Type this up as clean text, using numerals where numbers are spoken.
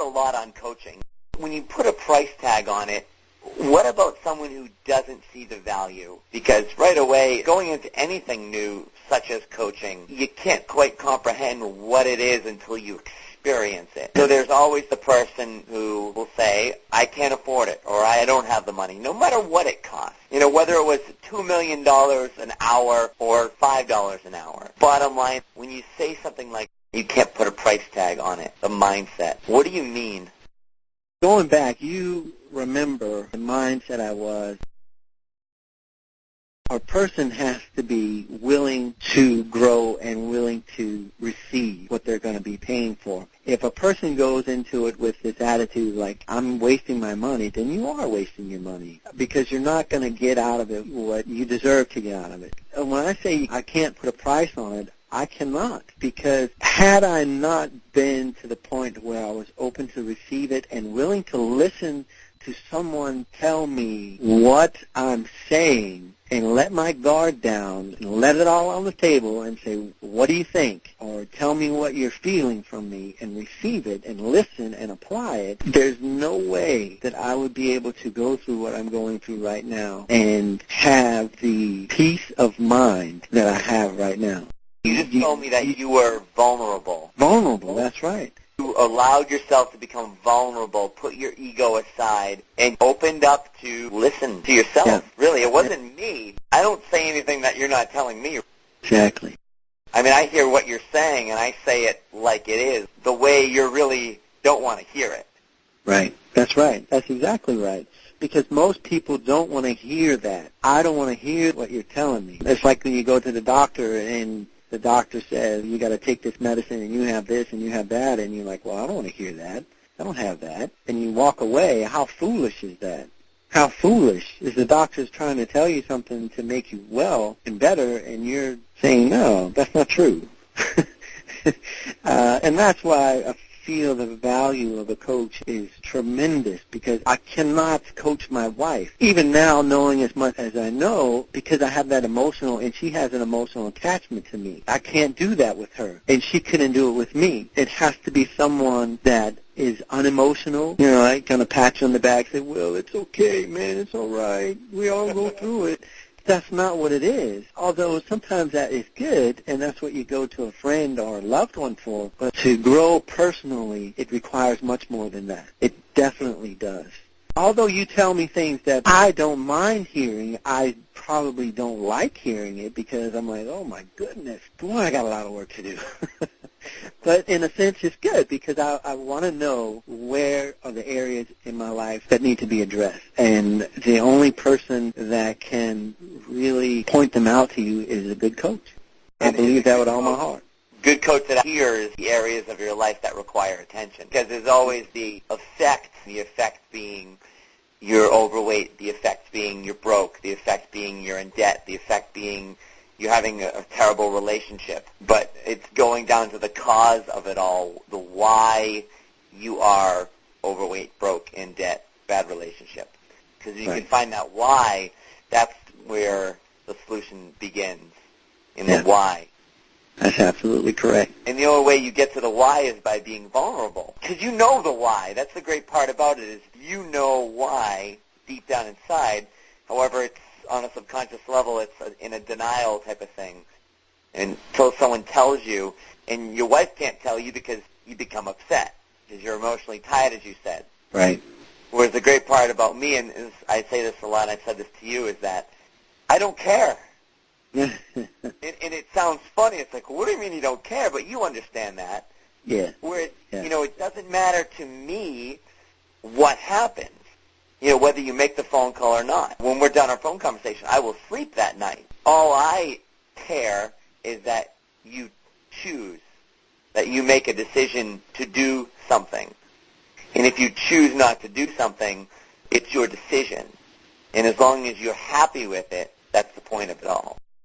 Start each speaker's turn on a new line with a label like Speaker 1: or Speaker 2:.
Speaker 1: lot on coaching. When you put a price tag on it, what about someone who doesn't see the value? Because right away, going into anything new, such as coaching, you can't quite comprehend what it is until you experience it. So there's always the person who will say, I can't afford it, or I don't have the money, no matter what it costs. You know, whether it was $2 million an hour or $5 an hour. Bottom line, when you say something like, you can't put a price tag on it, the mindset, what do you mean?
Speaker 2: Going back, you remember the mindset I was. A person has to be willing to grow and willing to receive what they're going to be paying for. If a person goes into it with this attitude like, I'm wasting my money, then you are wasting your money because you're not going to get out of it what you deserve to get out of it. And when I say I can't put a price on it, I cannot, because had I not been to the point where I was open to receive it and willing to listen to someone tell me what I'm saying and let my guard down and let it all on the table and say, what do you think? Or tell me what you're feeling from me and receive it and listen and apply it, there's no way that I would be able to go through what I'm going through right now and have the peace of mind that I have right now.
Speaker 1: You just told me that you were vulnerable.
Speaker 2: Vulnerable, that's right.
Speaker 1: You allowed yourself to become vulnerable, put your ego aside, and opened up to listen to yourself.
Speaker 2: Yeah.
Speaker 1: Really, it wasn't me. I don't say anything that you're not telling me.
Speaker 2: Exactly.
Speaker 1: I mean, I hear what you're saying, and I say it like it is, the way you really don't want to hear it.
Speaker 2: Right. That's right. That's exactly right. Because most people don't want to hear that. I don't want to hear what you're telling me. It's like when you go to the doctor and the doctor says, you got to take this medicine and you have this and you have that, and you're like, well, I don't want to hear that. I don't have that. And you walk away. How foolish is that? How foolish is the doctor's trying to tell you something to make you well and better, and you're saying, no, that's not true. And that's why I feel the value of a coach is tremendous, because I cannot coach my wife, even now knowing as much as I know, because I have that emotional, and she has an emotional attachment to me. I can't do that with her, and she couldn't do it with me. It has to be someone that is unemotional, you know, like kind of pat you on the back, say, well, it's okay, man, it's all right, we all go through it. That's not what it is, although sometimes that is good, and that's what you go to a friend or a loved one for. But to grow personally, it requires much more than that. It definitely does. Although you tell me things that I don't mind hearing, I probably don't like hearing it because I'm like, oh, my goodness, boy, I got a lot of work to do. But in a sense, it's good because I want to know where are the areas in my life that need to be addressed. And the only person that can really point them out to you is a good coach. I believe that with all my heart.
Speaker 1: Good coach that hears the areas of your life that require attention, because there's always the effect being you're overweight, the effect being you're broke, the effect being you're in debt, the effect being you're having a terrible relationship. But it's going down to the cause of it all, the why you are overweight, broke, in debt, bad relationship. Because you can find that why, that's where the solution begins, in the why.
Speaker 2: That's absolutely correct.
Speaker 1: And the only way you get to the why is by being vulnerable. Because you know the why. That's the great part about it, is you know why deep down inside. However, it's on a subconscious level, it's in a denial type of thing. And until someone tells you, and your wife can't tell you because you become upset, because you're emotionally tied, as you said.
Speaker 2: Right.
Speaker 1: Whereas the great part about me, and I say this a lot, and I've said this to you, is that I don't care. and it sounds funny. It's like, well, what do you mean you don't care? But you understand that.
Speaker 2: Yeah.
Speaker 1: Where, you know, it doesn't matter to me what happens. You know, whether you make the phone call or not. When we're done our phone conversation, I will sleep that night. All I care is that you choose, that you make a decision to do something. And if you choose not to do something, it's your decision. And as long as you're happy with it, that's the point of it all.